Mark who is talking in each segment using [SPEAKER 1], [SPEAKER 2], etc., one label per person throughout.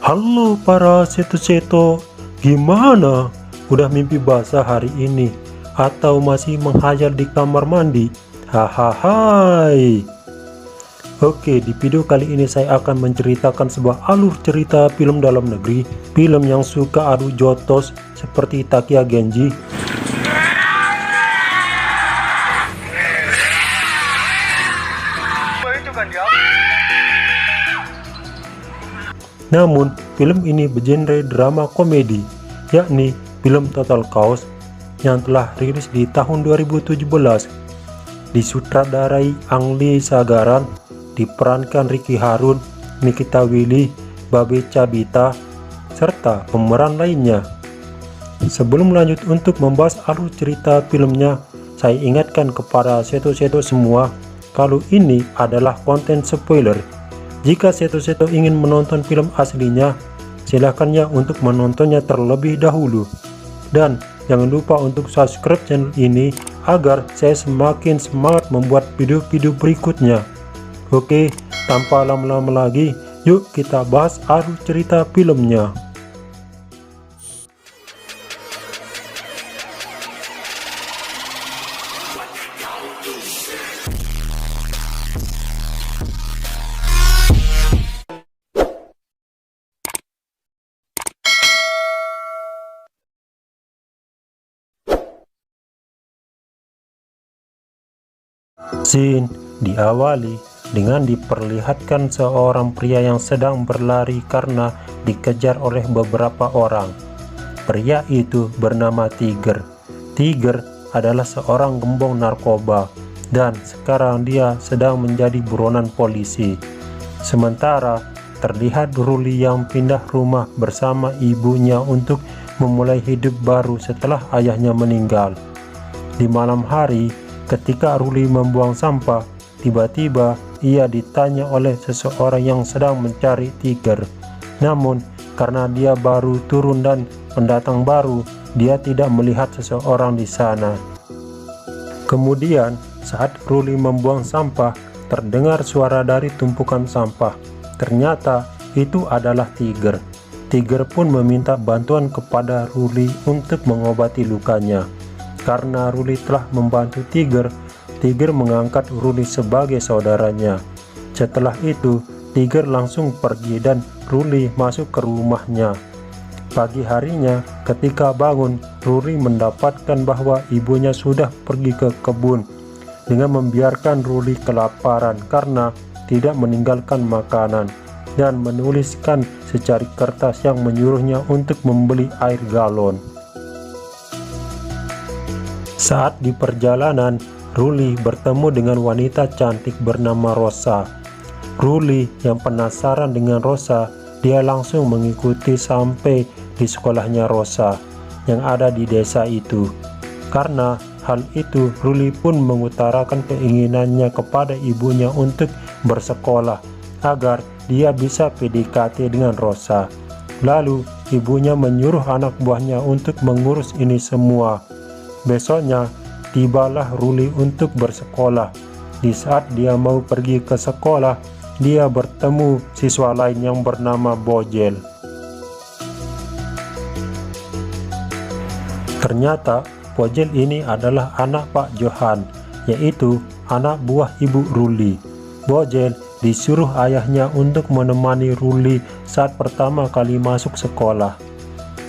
[SPEAKER 1] Halo para seto-seto, gimana? Udah mimpi basah hari ini? Atau masih menghayal di kamar mandi? Hahaha. Oke, di video kali ini saya akan menceritakan sebuah alur cerita film dalam negeri, film yang suka adu jotos seperti Takia Genji. Namun, film ini bergenre drama komedi, yakni film Total Chaos yang telah rilis di tahun 2017. Disutradarai Ang Lee Sagaran, diperankan Ricky Harun, Nikita Willy, Babe Cabita, serta pemeran lainnya. Sebelum lanjut untuk membahas alur cerita filmnya, saya ingatkan kepada seto-seto semua kalau ini adalah konten spoiler. Jika seto-seto ingin menonton film aslinya, silahkan ya untuk menontonnya terlebih dahulu. Dan jangan lupa untuk subscribe channel ini agar saya semakin semangat membuat video-video berikutnya. Oke, tanpa lama-lama lagi, yuk kita bahas alur cerita filmnya. Scene diawali dengan diperlihatkan seorang pria yang sedang berlari karena dikejar oleh beberapa orang. Pria itu bernama Tiger. Tiger adalah seorang gembong narkoba dan sekarang dia sedang menjadi buronan polisi. Sementara terlihat Ruli yang pindah rumah bersama ibunya untuk memulai hidup baru setelah ayahnya meninggal. Di malam hari, ketika Ruli membuang sampah, tiba-tiba ia ditanya oleh seseorang yang sedang mencari Tiger. Namun, karena dia baru turun dan pendatang baru, dia tidak melihat seseorang di sana. Kemudian, saat Ruli membuang sampah, terdengar suara dari tumpukan sampah. Ternyata itu adalah Tiger. Tiger pun meminta bantuan kepada Ruli untuk mengobati lukanya. Karena Ruli telah membantu Tiger, Tiger mengangkat Ruli sebagai saudaranya. Setelah itu, Tiger langsung pergi dan Ruli masuk ke rumahnya. Pagi harinya, ketika bangun, Ruli mendapatkan bahwa ibunya sudah pergi ke kebun dengan membiarkan Ruli kelaparan karena tidak meninggalkan makanan dan menuliskan secari kertas yang menyuruhnya untuk membeli air galon. Saat di perjalanan, Ruli bertemu dengan wanita cantik bernama Rosa. Ruli yang penasaran dengan Rosa, dia langsung mengikuti sampai di sekolahnya Rosa yang ada di desa itu. Karena hal itu, Ruli pun mengutarakan keinginannya kepada ibunya untuk bersekolah agar dia bisa PDKT dengan Rosa. Lalu ibunya menyuruh anak buahnya untuk mengurus ini semua. Besoknya, tibalah Ruli untuk bersekolah. Di saat dia mau pergi ke sekolah, dia bertemu siswa lain yang bernama Bojel. Ternyata, Bojel ini adalah anak Pak Johan, yaitu anak buah ibu Ruli. Bojel disuruh ayahnya untuk menemani Ruli saat pertama kali masuk sekolah.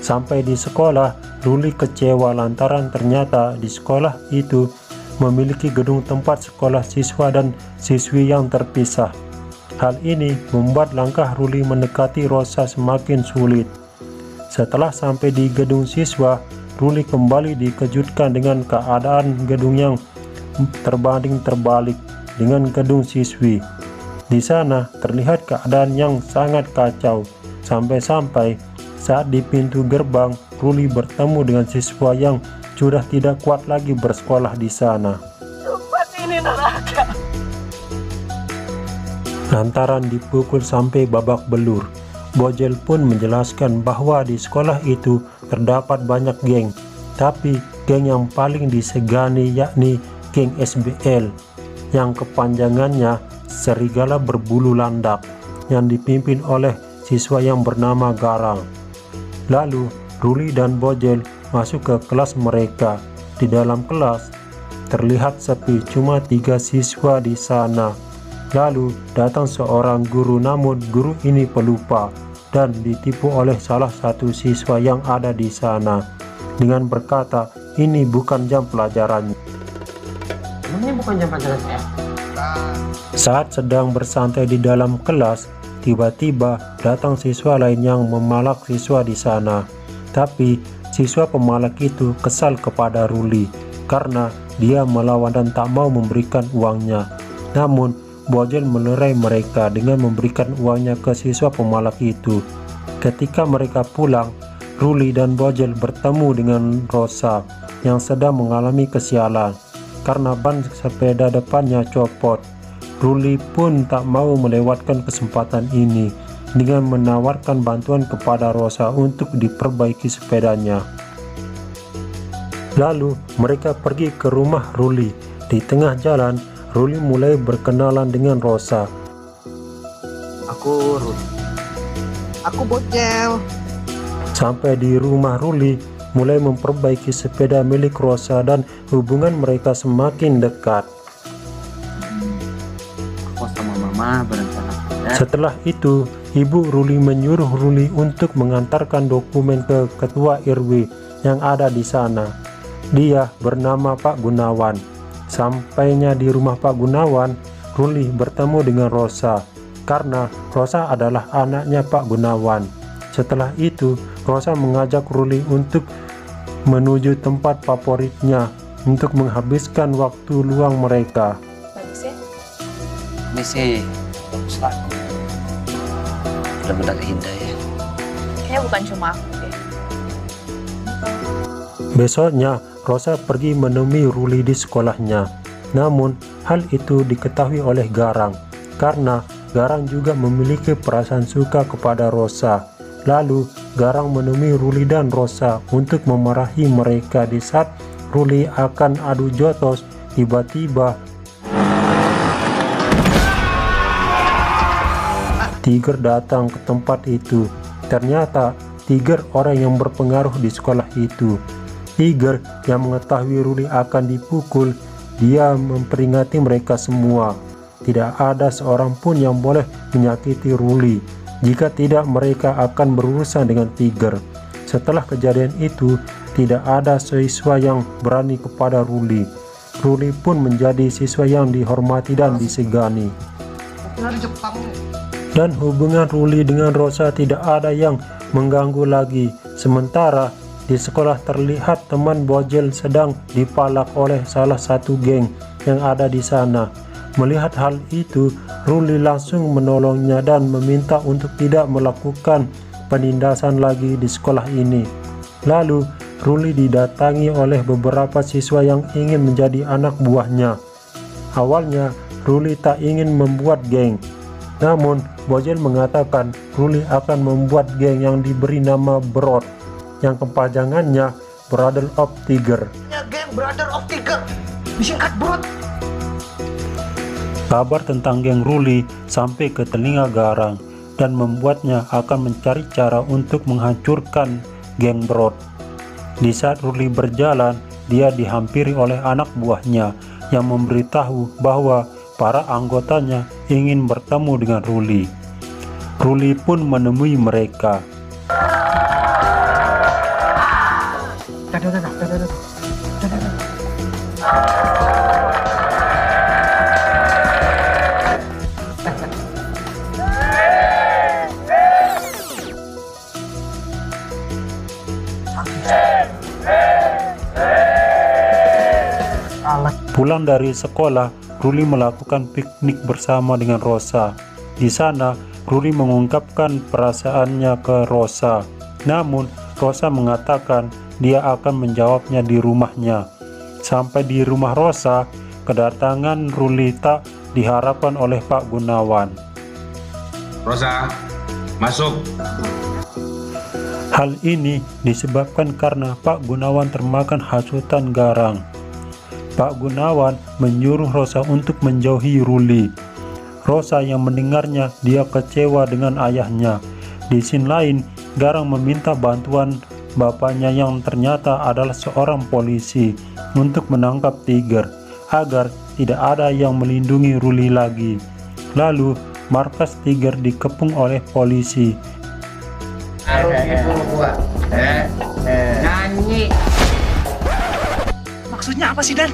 [SPEAKER 1] Sampai di sekolah, Ruli kecewa lantaran ternyata di sekolah itu memiliki gedung tempat sekolah siswa dan siswi yang terpisah. Hal ini membuat langkah Ruli mendekati Rosa semakin sulit. Setelah sampai di gedung siswa, Ruli kembali dikejutkan dengan keadaan gedung yang terbanding terbalik dengan gedung siswi. Di sana terlihat keadaan yang sangat kacau, sampai-sampai saat di pintu gerbang, Ruli bertemu dengan siswa yang sudah tidak kuat lagi bersekolah di sana.
[SPEAKER 2] Tempat ini neraka.
[SPEAKER 1] Lantaran dipukul sampai babak belur, Bojel pun menjelaskan bahwa di sekolah itu terdapat banyak geng, tapi geng yang paling disegani yakni geng SBL, yang kepanjangannya Serigala Berbulu Landak, yang dipimpin oleh siswa yang bernama Garang. Lalu Ruli dan Bojel masuk ke kelas mereka. Di dalam kelas terlihat sepi, cuma 3 siswa di sana. Lalu datang seorang guru, namun guru ini pelupa dan ditipu oleh salah satu siswa yang ada di sana dengan berkata, ini bukan jam pelajaran.
[SPEAKER 2] Ini bukan jam pelajaran saya.
[SPEAKER 1] Saat sedang bersantai di dalam kelas, tiba-tiba datang siswa lain yang memalak siswa di sana. Tapi siswa pemalak itu kesal kepada Ruli karena dia melawan dan tak mau memberikan uangnya. Namun Bojel melerai mereka dengan memberikan uangnya ke siswa pemalak itu. Ketika mereka pulang, Ruli dan Bojel bertemu dengan Rosa yang sedang mengalami kesialan karena ban sepeda depannya copot. Ruli pun tak mau melewatkan kesempatan ini dengan menawarkan bantuan kepada Rosa untuk diperbaiki sepedanya. Lalu mereka pergi ke rumah Ruli. Di tengah jalan, Ruli mulai berkenalan dengan Rosa.
[SPEAKER 2] Aku Ruli. Aku Bojel.
[SPEAKER 1] Sampai di rumah Ruli, mulai memperbaiki sepeda milik Rosa dan hubungan mereka semakin dekat.
[SPEAKER 2] Aku sama mama berencana.
[SPEAKER 1] Setelah itu, Ibu Ruli menyuruh Ruli untuk mengantarkan dokumen ke ketua RW yang ada di sana. Dia bernama Pak Gunawan. Sampainya di rumah Pak Gunawan, Ruli bertemu dengan Rosa karena Rosa adalah anaknya Pak Gunawan. Setelah itu, Rosa mengajak Ruli untuk menuju tempat favoritnya untuk menghabiskan waktu luang mereka.
[SPEAKER 3] Bagus ya?
[SPEAKER 2] Ini sih bagus lah. Benar-benar indah ya.
[SPEAKER 3] Kayaknya bukan cuma aku deh.
[SPEAKER 1] Besoknya, Rosa pergi menemui Ruli di sekolahnya. Namun, hal itu diketahui oleh Garang karena Garang juga memiliki perasaan suka kepada Rosa. Lalu, Garang menemui Ruli dan Rosa untuk memarahi mereka. Di saat Ruli akan adu jotos, tiba-tiba Tiger datang ke tempat itu. Ternyata Tiger orang yang berpengaruh di sekolah itu. Tiger yang mengetahui Ruli akan dipukul, dia memperingati mereka semua. Tidak ada seorang pun yang boleh menyakiti Ruli. Jika tidak, mereka akan berurusan dengan Tiger. Setelah kejadian itu, tidak ada siswa yang berani kepada Ruli. Ruli pun menjadi siswa yang dihormati dan disegani. Dan hubungan Ruli dengan Rosa tidak ada yang mengganggu lagi. Sementara di sekolah terlihat teman Bojel sedang dipalak oleh salah satu geng yang ada di sana. Melihat hal itu, Ruli langsung menolongnya dan meminta untuk tidak melakukan penindasan lagi di sekolah ini. Lalu Ruli didatangi oleh beberapa siswa yang ingin menjadi anak buahnya. Awalnya Ruli tak ingin membuat geng, namun Bojel mengatakan Ruli akan membuat geng yang diberi nama Brod, yang kepanjangannya Brother of Tiger.
[SPEAKER 2] Geng Brother of Tiger, disingkat Brod.
[SPEAKER 1] Kabar tentang geng Ruli sampai ke telinga Garang dan membuatnya akan mencari cara untuk menghancurkan geng Brod. Di saat Ruli berjalan, dia dihampiri oleh anak buahnya yang memberitahu bahwa para anggotanya ingin bertemu dengan Ruli. Ruli pun menemui mereka. Pulang dari sekolah, Ruli melakukan piknik bersama dengan Rosa. Di sana, Ruli mengungkapkan perasaannya ke Rosa. Namun, Rosa mengatakan dia akan menjawabnya di rumahnya. Sampai di rumah Rosa, kedatangan Ruli tak diharapkan oleh Pak Gunawan.
[SPEAKER 4] Rosa, masuk.
[SPEAKER 1] Hal ini disebabkan karena Pak Gunawan termakan hasutan Garang. Pak Gunawan menyuruh Rosa untuk menjauhi Ruli. Rosa yang mendengarnya, dia kecewa dengan ayahnya. Di scene lain, Garang meminta bantuan bapaknya yang ternyata adalah seorang polisi untuk menangkap Tiger agar tidak ada yang melindungi Ruli lagi. Lalu, markas Tiger dikepung oleh polisi.
[SPEAKER 2] Nyanyi.
[SPEAKER 5] Maksudnya apa sih, Dan?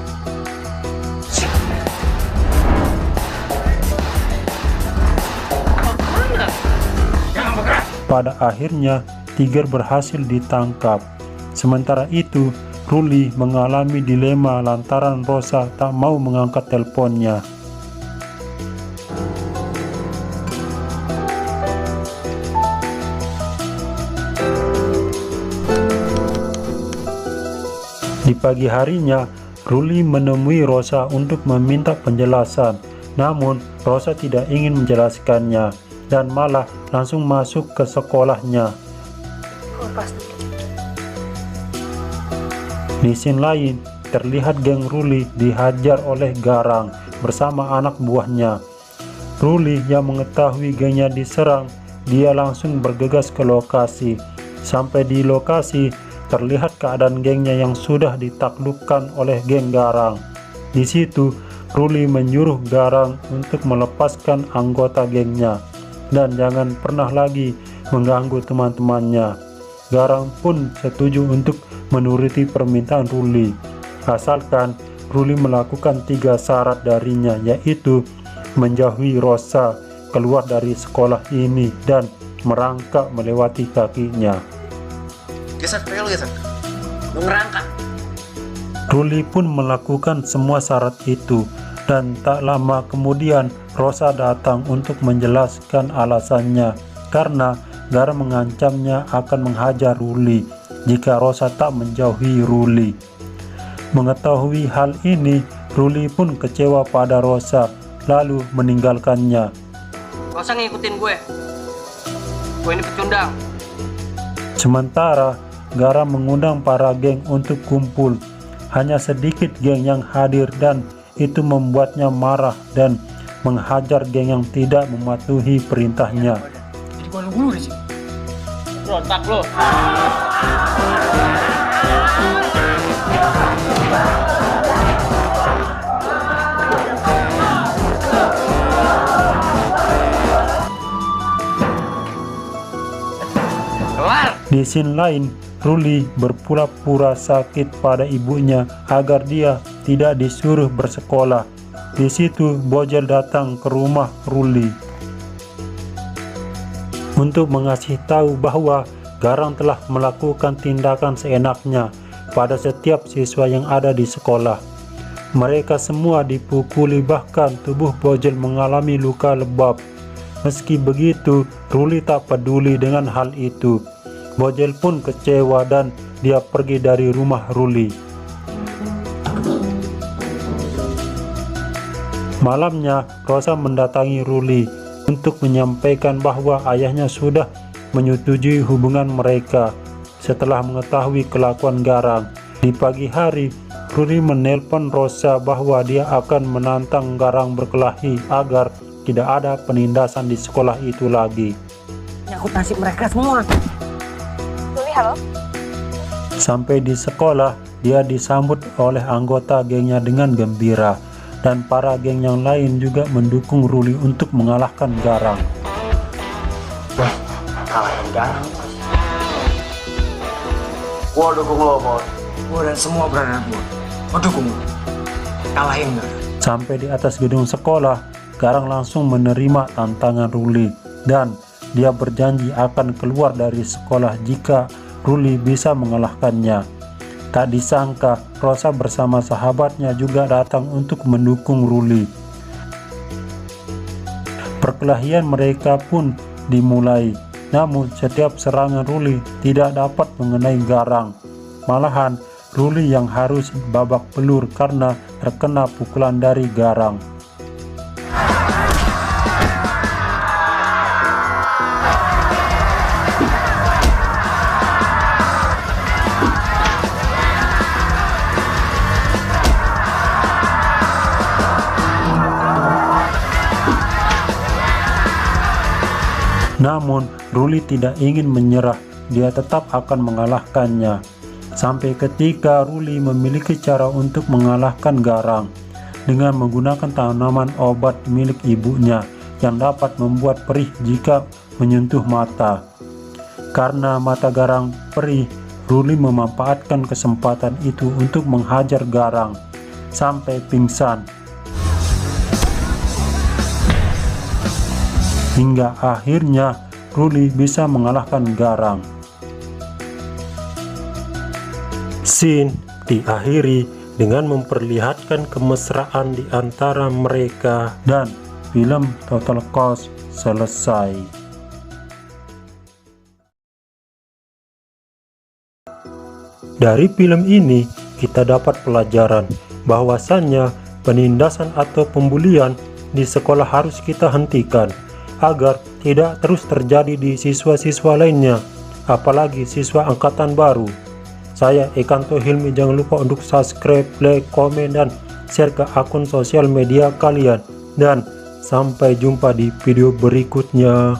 [SPEAKER 1] Pada akhirnya, Tiger berhasil ditangkap. Sementara itu, Ruli mengalami dilema lantaran Rosa tak mau mengangkat teleponnya. Di pagi harinya, Ruli menemui Rosa untuk meminta penjelasan. Namun, Rosa tidak ingin menjelaskannya dan malah langsung masuk ke sekolahnya. Di scene lain, terlihat geng Ruli dihajar oleh Garang bersama anak buahnya. Ruli yang mengetahui gengnya diserang, dia langsung bergegas ke lokasi. Sampai di lokasi, terlihat keadaan gengnya yang sudah ditaklukkan oleh geng Garang. Di situ, Ruli menyuruh Garang untuk melepaskan anggota gengnya dan jangan pernah lagi mengganggu teman-temannya. Garang pun setuju untuk menuruti permintaan Ruli, asalkan Ruli melakukan 3 syarat darinya, yaitu menjauhi Rosa, keluar dari sekolah ini, dan merangkak melewati kakinya.
[SPEAKER 2] Geser, lu geser. Lu ngerangkak.
[SPEAKER 1] Ruli pun melakukan semua syarat itu, dan tak lama kemudian Rosa datang untuk menjelaskan alasannya karena Garang mengancamnya akan menghajar Ruli jika Rosa tak menjauhi Ruli. Mengetahui hal ini, Ruli pun kecewa pada Rosa lalu meninggalkannya.
[SPEAKER 2] Gak usah ngikutin gue. Gue ini pecundang.
[SPEAKER 1] Sementara Garang mengundang para geng untuk kumpul. Hanya sedikit geng yang hadir dan itu membuatnya marah dan menghajar geng yang tidak mematuhi perintahnya.
[SPEAKER 5] Jadi gua lu di sini. Berontak lo.
[SPEAKER 1] Di scene lain, Ruli berpura-pura sakit pada ibunya agar dia tidak disuruh bersekolah. Di situ, Bojel datang ke rumah Ruli untuk mengasih tahu bahwa Garang telah melakukan tindakan seenaknya pada setiap siswa yang ada di sekolah. Mereka semua dipukuli, bahkan tubuh Bojel mengalami luka lebam. Meski begitu, Ruli tak peduli dengan hal itu. Bojel pun kecewa dan dia pergi dari rumah Ruli. Malamnya, Rosa mendatangi Ruli untuk menyampaikan bahwa ayahnya sudah menyetujui hubungan mereka setelah mengetahui kelakuan Garang. Di pagi hari, Ruli menelpon Rosa bahwa dia akan menantang Garang berkelahi agar tidak ada penindasan di sekolah itu lagi.
[SPEAKER 2] Nyangkut nasib mereka semua.
[SPEAKER 3] Ruli, halo?
[SPEAKER 1] Sampai di sekolah, dia disambut oleh anggota gengnya dengan gembira, dan para geng yang lain juga mendukung Ruli untuk mengalahkan Garang.
[SPEAKER 5] Kalahin Garang. Gua dukung lo, Bos. Gua dan semua brother gua dukung lo. Kalahin Garang.
[SPEAKER 1] Sampai di atas gedung sekolah, Garang langsung menerima tantangan Ruli dan dia berjanji akan keluar dari sekolah jika Ruli bisa mengalahkannya. Tak disangka, Rosa bersama sahabatnya juga datang untuk mendukung Ruli. Perkelahian mereka pun dimulai, namun setiap serangan Ruli tidak dapat mengenai Garang. Malahan, Ruli yang harus babak belur karena terkena pukulan dari Garang. Namun Ruli tidak ingin menyerah, dia tetap akan mengalahkannya. Sampai ketika Ruli memiliki cara untuk mengalahkan Garang dengan menggunakan tanaman obat milik ibunya yang dapat membuat perih jika menyentuh mata. Karena mata Garang perih, Ruli memanfaatkan kesempatan itu untuk menghajar Garang sampai pingsan. Hingga akhirnya Ruli bisa mengalahkan Garang. Scene diakhiri dengan memperlihatkan kemesraan di antara mereka dan film Total Cost selesai. Dari film ini kita dapat pelajaran bahwasannya penindasan atau pembulian di sekolah harus kita hentikan agar tidak terus terjadi di siswa-siswa lainnya, apalagi siswa angkatan baru. Saya Ekanto Hilmi, jangan lupa untuk subscribe, like, komen, dan share ke akun sosial media kalian. Dan sampai jumpa di video berikutnya.